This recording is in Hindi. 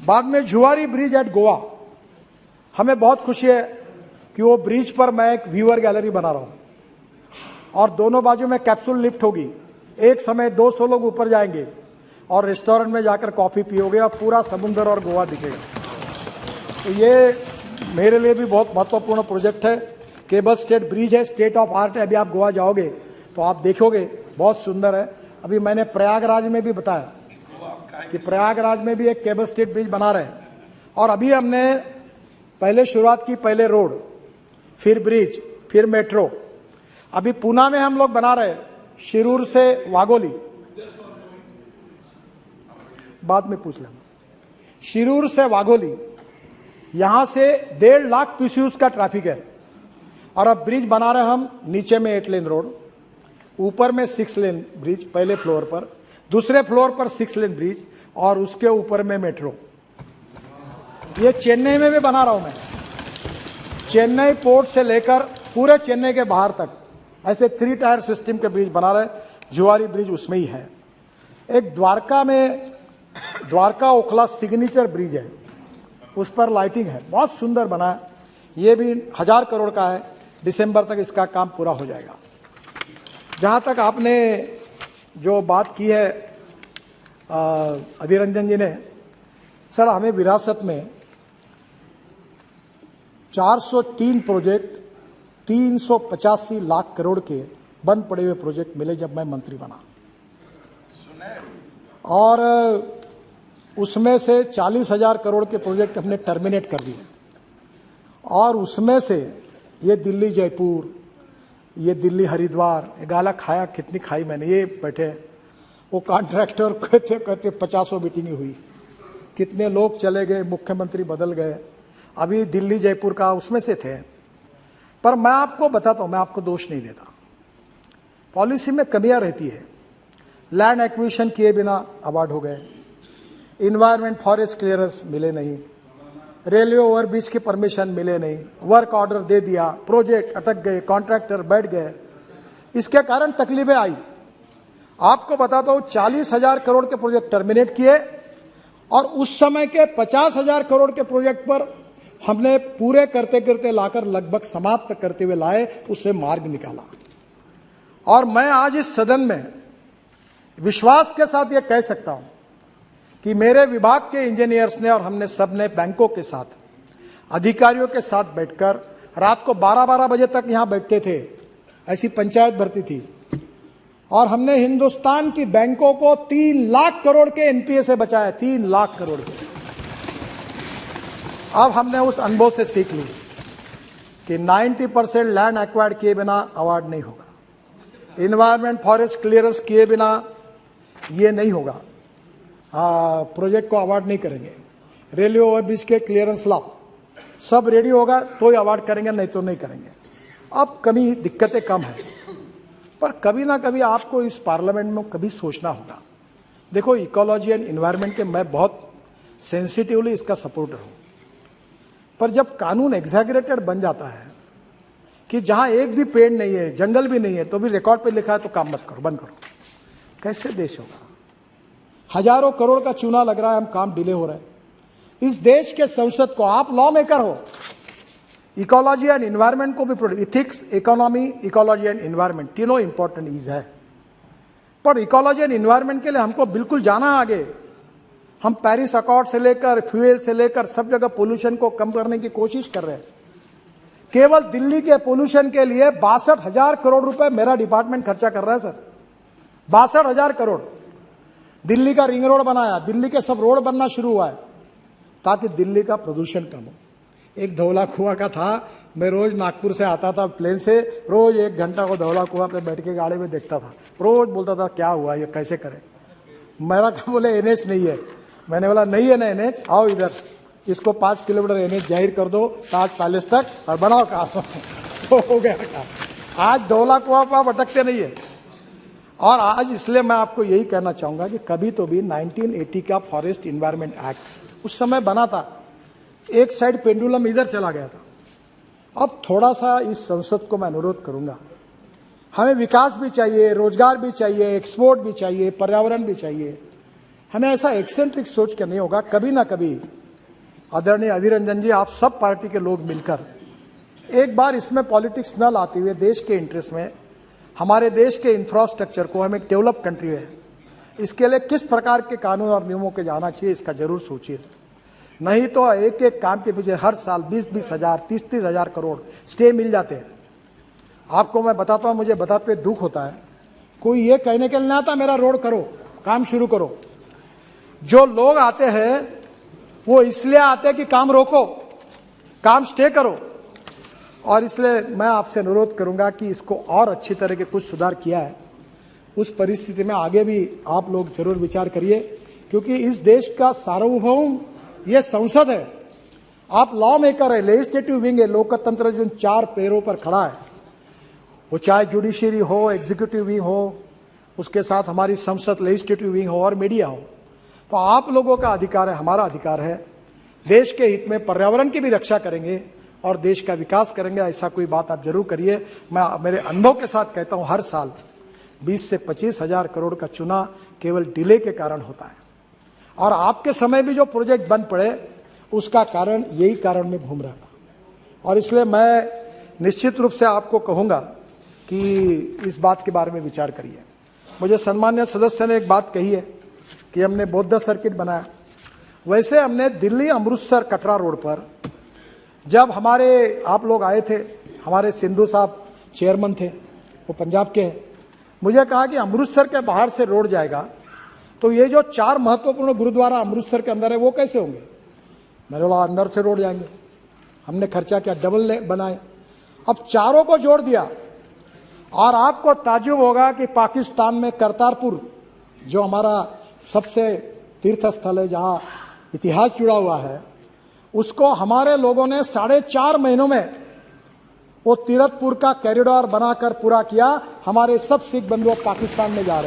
बाद में जुआरी ब्रिज एट गोवा, हमें बहुत खुशी है कि वो ब्रिज पर मैं एक व्यूअर गैलरी बना रहा हूं और दोनों बाजू में कैप्सूल लिफ्ट होगी। एक समय 200 लोग ऊपर जाएंगे और रेस्टोरेंट में जाकर कॉफी पियोगे और पूरा समुद्र और गोवा दिखेगा। तो ये मेरे लिए भी बहुत महत्वपूर्ण प्रोजेक्ट है। केबल स्टेट ब्रिज है, स्टेट ऑफ आर्ट है। अभी आप गोवा जाओगे तो आप देखोगे बहुत सुंदर है। अभी मैंने प्रयागराज में भी बताया कि प्रयागराज में भी एक केबल स्टेट ब्रिज बना रहे हैं। और अभी हमने पहले शुरुआत की, पहले रोड, फिर ब्रिज, फिर मेट्रो। अभी पूना में हम लोग बना रहे हैं, शिरूर से वाघोली, बाद में पूछ लेना, शिरूर से वाघोली, यहां से 1.5 लाख पीसीयूस का ट्रैफिक है। और अब ब्रिज बना रहे हम, नीचे में 8 लेन रोड, ऊपर में 6 लेन ब्रिज पहले फ्लोर पर, दूसरे फ्लोर पर 6 लेन ब्रिज और उसके ऊपर में मेट्रो। ये चेन्नई में भी बना रहा हूं मैं। चेन्नई पोर्ट से लेकर पूरे चेन्नई के बाहर तक ऐसे 3 टायर सिस्टम के ब्रिज बना रहे। जुआरी ब्रिज उसमें ही है। एक द्वारका में, द्वारका ओखला सिग्नेचर ब्रिज है, उस पर लाइटिंग है, बहुत सुंदर बना है। ये भी 1000 करोड़ का है। दिसंबर तक इसका काम पूरा हो जाएगा। जहां तक आपने जो बात की है अधीर रंजन जी ने, सर हमें विरासत में 403 प्रोजेक्ट 385 लाख करोड़ के बंद पड़े हुए प्रोजेक्ट मिले जब मैं मंत्री बना। और उसमें से 40,000 करोड़ के प्रोजेक्ट हमने टर्मिनेट कर दिए। और उसमें से ये दिल्ली जयपुर, ये दिल्ली हरिद्वार, ये गाला खाया कितनी खाई मैंने। ये बैठे वो कॉन्ट्रैक्टर कहते कहते 50 मीटिंग हुई, कितने लोग चले गए, मुख्यमंत्री बदल गए। अभी दिल्ली जयपुर का उसमें से थे। पर मैं आपको बताता हूं, मैं आपको दोष नहीं देता, पॉलिसी में कमियां रहती है। लैंड एक्विजिशन किए बिना अवार्ड हो गए, इन्वायरमेंट फॉरेस्ट क्लियरेंस मिले नहीं, रेलवे ओवरब्रिज की परमिशन मिले नहीं, वर्क ऑर्डर दे दिया, प्रोजेक्ट अटक गए, कॉन्ट्रैक्टर बैठ गए। इसके कारण तकलीफें आई। आपको बताता हूं 40,000 करोड़ के प्रोजेक्ट टर्मिनेट किए और उस समय के 50,000 करोड़ के प्रोजेक्ट पर हमने पूरे करते करते लाकर लगभग समाप्त करते हुए लाए, उससे मार्ग निकाला। और मैं आज इस सदन में विश्वास के साथ यह कह सकता हूं कि मेरे विभाग के इंजीनियर्स ने और हमने सबने बैंकों के साथ, अधिकारियों के साथ बैठकर रात को 12-12 बजे तक यहां बैठते थे। ऐसी पंचायत भर्ती थी और हमने हिंदुस्तान की बैंकों को 3 लाख करोड़ के एनपीए से बचाया। 3 लाख करोड़ के। अब हमने उस अनुभव से सीख ली कि 90% लैंड एक्वायर्ड किए बिना अवार्ड नहीं होगा, इन्वायरमेंट फॉरेस्ट क्लियरेंस किए बिना ये नहीं होगा, प्रोजेक्ट को अवार्ड नहीं करेंगे। रेलवे ओवरब्रिज के क्लियरेंस लाओ, सब रेडी होगा तो ही अवार्ड करेंगे, नहीं तो नहीं करेंगे। अब कभी दिक्कतें कम है, पर कभी ना कभी आपको इस पार्लियामेंट में कभी सोचना होगा। देखो, इकोलॉजी एंड इन्वायरमेंट के मैं बहुत सेंसिटिवली इसका सपोर्टर हूं, पर जब कानून एग्जैगरेटेड बन जाता है कि जहां एक भी पेड़ नहीं है, जंगल भी नहीं है, तो भी रिकॉर्ड पे लिखा है तो काम मत करो, बंद करो, कैसे देश होगा? हजारों करोड़ का चूना लग रहा है, हम काम डिले हो रहा है। इस देश के संसद को, आप लॉ मेकर हो, इकोलॉजी एंड इन्वायरमेंट को भी protect, ethics, economy, ecology and environment तीनों इंपॉर्टेंट इज है। पर इकोलॉजी एंड इन्वायरमेंट के लिए हमको बिल्कुल जाना आगे। हम पेरिस अकॉर्ड से लेकर फ्यूल से लेकर सब जगह पोल्यूशन को कम करने की कोशिश कर रहे हैं। केवल दिल्ली के पोल्यूशन के लिए 62,000 करोड़ रुपए मेरा डिपार्टमेंट खर्चा कर रहा है सर। 62,000 करोड़। दिल्ली का रिंग रोड बनाया, दिल्ली के सब रोड बनना शुरू हुआ है ताकि दिल्ली का प्रदूषण कम हो। एक धौला कुआं का था, मैं रोज नागपुर से आता था प्लेन से, रोज 1 घंटा को धौला कुआं पे बैठ के गाड़ी में देखता था, रोज बोलता था क्या हुआ, ये कैसे करें। मेरा क्या बोले एनएच नहीं है। मैंने बोला नहीं है ना एनएच, आओ इधर, इसको 5 किलोमीटर एनएच जाहिर कर दो ताज पैलेस तक और बनाओ काम। तो हो गया काम। आज धौला कुआं पर आप अटकते नहीं है। और आज इसलिए मैं आपको यही कहना चाहूंगा कि कभी तो भी 1980 का फॉरेस्ट इन्वायरमेंट एक्ट उस समय बना था, एक साइड पेंडुलम इधर चला गया था। अब थोड़ा सा इस संसद को मैं अनुरोध करूंगा, हमें विकास भी चाहिए, रोजगार भी चाहिए, एक्सपोर्ट भी चाहिए, पर्यावरण भी चाहिए। हमें ऐसा एक्सेंट्रिक सोच के नहीं होगा, कभी ना कभी आदरणीय अधीर रंजन जी, आप सब पार्टी के लोग मिलकर एक बार इसमें पॉलिटिक्स न लाते हुए देश के इंटरेस्ट में हमारे देश के इंफ्रास्ट्रक्चर को, हम एक डेवलप कंट्री है, इसके लिए किस प्रकार के कानून और नियमों के जाना चाहिए, इसका जरूर सोचिए। नहीं तो एक एक काम के पीछे हर साल 20-20 हजार 30-30 हजार करोड़ स्टे मिल जाते हैं। आपको मैं बताता हूं, मुझे बताते हुए दुख होता है, कोई ये कहने के लिए ना आता मेरा रोड करो, काम शुरू करो। जो लोग आते हैं वो इसलिए आते हैं कि काम रोको, काम स्टे करो। और इसलिए मैं आपसे अनुरोध करूंगा कि इसको और अच्छी तरह के कुछ सुधार किया है, उस परिस्थिति में आगे भी आप लोग जरूर विचार करिए, क्योंकि इस देश का सार्वभौम ये संसद है। आप लॉ मेकर है, लेजिस्लेटिव विंग है, लोकतंत्र जो 4 पैरों पर खड़ा है, वो चाहे जुडिशरी हो, एग्जीक्यूटिव विंग हो, उसके साथ हमारी संसद लेजिस्लेटिव विंग हो और मीडिया हो। तो आप लोगों का अधिकार है, हमारा अधिकार है, देश के हित में पर्यावरण की भी रक्षा करेंगे और देश का विकास करेंगे। ऐसा कोई बात आप जरूर करिए। मैं मेरे अनुभव के साथ कहता हूं, हर साल 20 से 25 हजार करोड़ का चुना केवल डिले के कारण होता है, और आपके समय भी जो प्रोजेक्ट बन पड़े उसका कारण यही कारण में घूम रहा था। और इसलिए मैं निश्चित रूप से आपको कहूंगा कि इस बात के बारे में विचार करिए। मुझे सम्मान्य सदस्य ने एक बात कही है कि हमने बौद्ध सर्किट बनाया। वैसे हमने दिल्ली अमृतसर कटरा रोड पर, जब हमारे आप लोग आए थे, हमारे सिंधु साहब चेयरमैन थे, वो पंजाब के हैं, मुझे कहा कि अमृतसर के बाहर से रोड जाएगा तो ये जो 4 महत्वपूर्ण गुरुद्वारा अमृतसर के अंदर है वो कैसे होंगे। मैंने बोला अंदर से रोड जाएंगे। हमने खर्चा किया, डबल बनाए, अब चारों को जोड़ दिया। और आपको ताज्जुब होगा कि पाकिस्तान में करतारपुर, जो हमारा सबसे तीर्थ स्थल है, जहां इतिहास जुड़ा हुआ है, उसको हमारे लोगों ने 4.5 महीनों में वो तीरथपुर का कॉरिडोर बनाकर पूरा किया। हमारे सब सिख बंधु पाकिस्तान में जा रहे हैं।